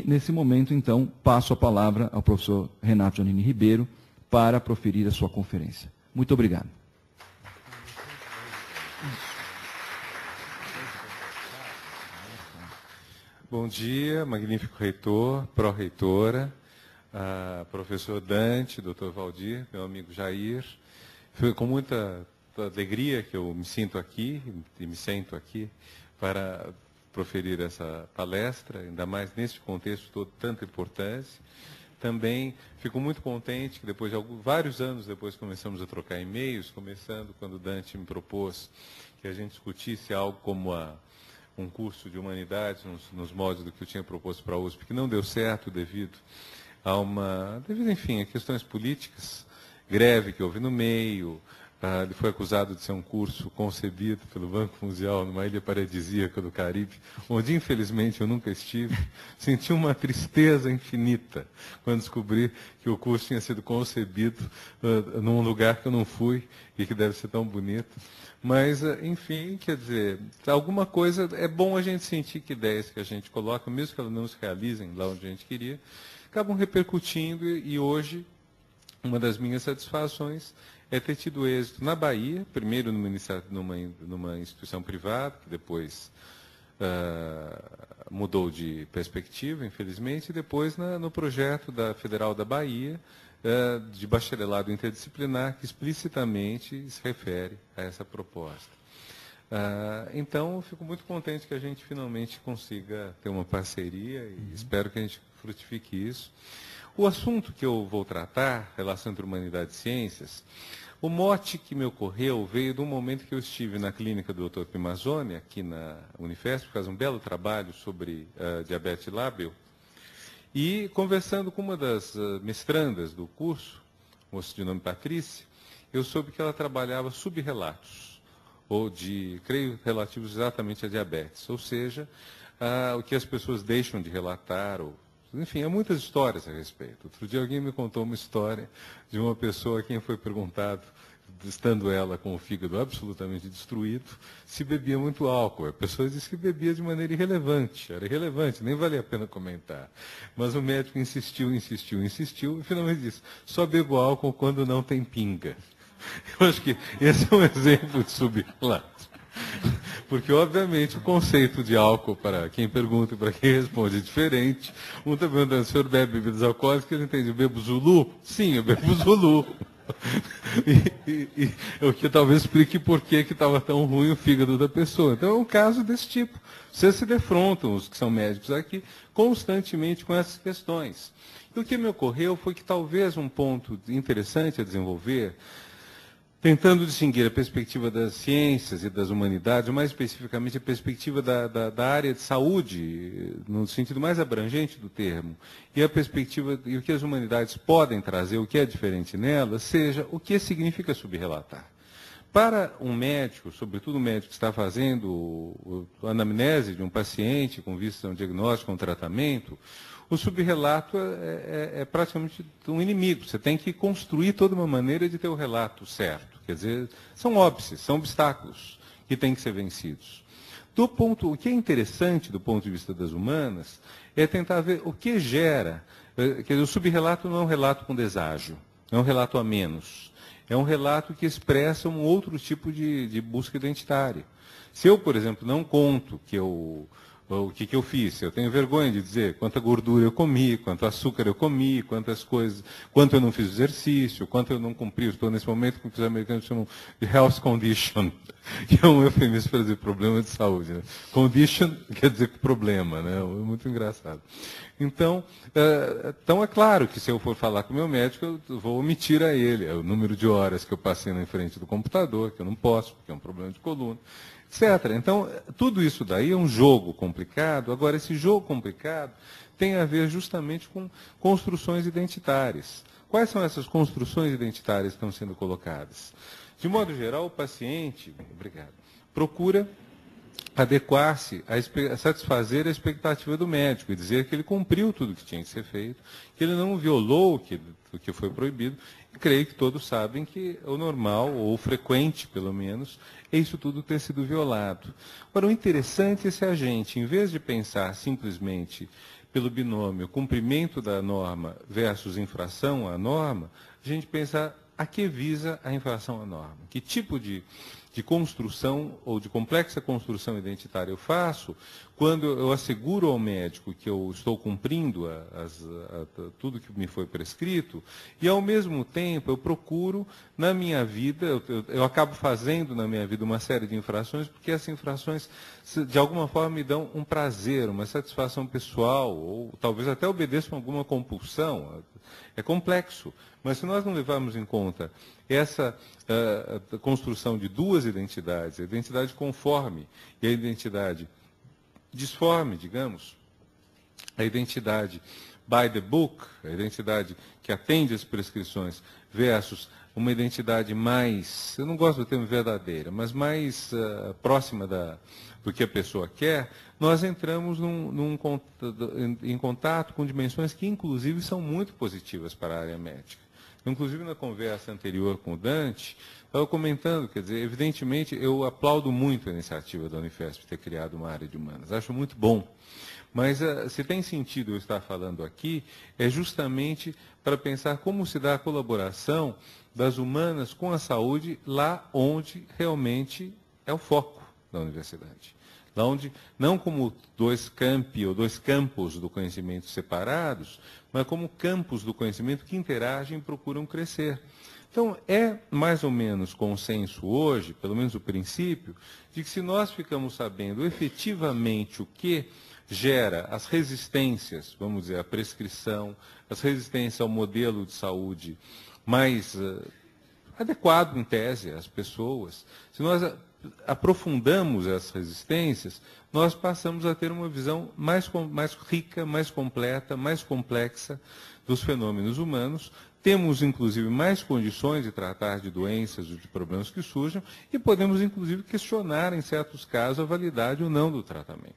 nesse momento, então, passo a palavra ao professor Renato Giannini Ribeiro para proferir a sua conferência. Muito obrigado. Bom dia, magnífico reitor, pró-reitora, professor Dante, doutor Valdir, meu amigo Jair. Foi com muita alegria que eu me sinto aqui e me sento aqui para proferir essa palestra, ainda mais neste contexto todo tanta importância. Também fico muito contente que depois de vários anos depois começamos a trocar e-mails, começando quando Dante me propôs que a gente discutisse algo como um curso de humanidades nos moldes do que eu tinha proposto para a USP, que não deu certo devido, enfim, a questões políticas, greve que houve no meio. Ele foi acusado de ser um curso concebido pelo Banco Mundial numa ilha paradisíaca do Caribe, onde, infelizmente, eu nunca estive. Senti uma tristeza infinita quando descobri que o curso tinha sido concebido num lugar que eu não fui e que deve ser tão bonito. Mas, enfim, quer dizer, alguma coisa, é bom a gente sentir que ideias que a gente coloca, mesmo que elas não se realizem lá onde a gente queria, acabam repercutindo e hoje, uma das minhas satisfações é ter tido êxito na Bahia, primeiro numa instituição privada, que depois mudou de perspectiva, infelizmente, e depois no projeto da Federal da Bahia, de bacharelado interdisciplinar, que explicitamente se refere a essa proposta. Então, eu fico muito contente que a gente finalmente consiga ter uma parceria e espero que a gente frutifique isso. O assunto que eu vou tratar, relação entre humanidade e ciências, o mote que me ocorreu veio de um momento que eu estive na clínica do Dr. Pimazzoni, aqui na Unifesp, faz um belo trabalho sobre diabetes lábil, e conversando com uma das mestrandas do curso, moça de nome Patrícia, eu soube que ela trabalhava subrelatos, creio, relativos exatamente à diabetes, ou seja, o que as pessoas deixam de relatar, enfim, há muitas histórias a respeito. Outro dia alguém me contou uma história de uma pessoa a quem foi perguntado, estando ela com o fígado absolutamente destruído, se bebia muito álcool. A pessoa disse que bebia de maneira irrelevante, era irrelevante, nem valia a pena comentar. Mas o médico insistiu, e finalmente disse, só bebo álcool quando não tem pinga. Eu acho que esse é um exemplo de subrelato. Porque, obviamente, o conceito de álcool, para quem pergunta e para quem responde, é diferente. Um está perguntando, o senhor bebe bebidas alcoólicas? Ele entende, eu bebo Zulu? Sim, eu bebo Zulu. O que talvez explique por que estava tão ruim o fígado da pessoa. Então, é um caso desse tipo. Vocês se defrontam, os que são médicos aqui, constantemente com essas questões. E o que me ocorreu foi que talvez um ponto interessante a desenvolver, tentando distinguir a perspectiva das ciências e das humanidades, ou mais especificamente a perspectiva da área de saúde, no sentido mais abrangente do termo, e a perspectiva e o que as humanidades podem trazer, o que é diferente nelas, seja o que significa subrelatar. Para um médico, sobretudo um médico que está fazendo a anamnese de um paciente com vista a um diagnóstico, a um tratamento, o subrelato é praticamente um inimigo. Você tem que construir toda uma maneira de ter o relato certo. Quer dizer, são óbices, são obstáculos que têm que ser vencidos. O que é interessante do ponto de vista das humanas é tentar ver o que gera. Quer dizer, o subrelato não é um relato com deságio, é um relato a menos. É um relato que expressa um outro tipo de busca identitária. Se eu, por exemplo, não conto o que eu fiz, eu tenho vergonha de dizer quanta gordura eu comi, quanto açúcar eu comi, quanto eu não fiz exercício, quanto eu não cumpri, estou nesse momento com o que os americanos chamam de health condition, que é um eufemismo para dizer problema de saúde. Né? Condition quer dizer problema, né? É muito engraçado. Então, é claro que se eu for falar com o meu médico, eu vou omitir a ele o número de horas que eu passei na frente do computador, que eu não posso, porque é um problema de coluna, etc. Então, tudo isso daí é um jogo complicado. Agora, esse jogo complicado tem a ver justamente com construções identitárias. Quais são essas construções identitárias que estão sendo colocadas? De modo geral, o paciente, procura adequar-se a satisfazer a expectativa do médico e dizer que ele cumpriu tudo o que tinha que ser feito, que ele não violou o que foi proibido. E creio que todos sabem que o normal, ou o frequente, pelo menos, é isso tudo ter sido violado. Agora, o interessante é se a gente, em vez de pensar simplesmente pelo binômio cumprimento da norma versus infração à norma, a gente pensa a que visa a infração à norma. Que tipo de construção ou de complexa construção identitária eu faço quando eu asseguro ao médico que eu estou cumprindo tudo que me foi prescrito e, ao mesmo tempo, eu procuro na minha vida, eu acabo fazendo na minha vida uma série de infrações porque essas infrações, de alguma forma, me dão um prazer, uma satisfação pessoal ou talvez até obedeçam a alguma compulsão. É complexo, mas se nós não levarmos em conta essa construção de duas identidades, a identidade conforme e a identidade disforme, digamos, a identidade by the book, a identidade que atende às prescrições, versus uma identidade mais, eu não gosto do termo verdadeira, mas mais próxima do que a pessoa quer, nós entramos em contato com dimensões que, inclusive, são muito positivas para a área médica. Inclusive, na conversa anterior com o Dante, estava comentando, quer dizer, evidentemente, eu aplaudo muito a iniciativa da Unifesp ter criado uma área de humanas, acho muito bom. Mas se tem sentido eu estar falando aqui, é justamente para pensar como se dá a colaboração das humanas com a saúde lá onde realmente é o foco da universidade. Lá onde, não como dois campi ou dois campos do conhecimento separados, mas como campos do conhecimento que interagem e procuram crescer. Então, é mais ou menos consenso hoje, pelo menos o princípio, de que se nós ficamos sabendo efetivamente o que gera as resistências, vamos dizer, à prescrição, as resistências ao modelo de saúde mais adequado, em tese, às pessoas, se nós aprofundamos essas resistências, nós passamos a ter uma visão mais rica, mais completa, mais complexa dos fenômenos humanos. Temos, inclusive, mais condições de tratar de doenças ou de problemas que surjam e podemos, inclusive, questionar, em certos casos, a validade ou não do tratamento.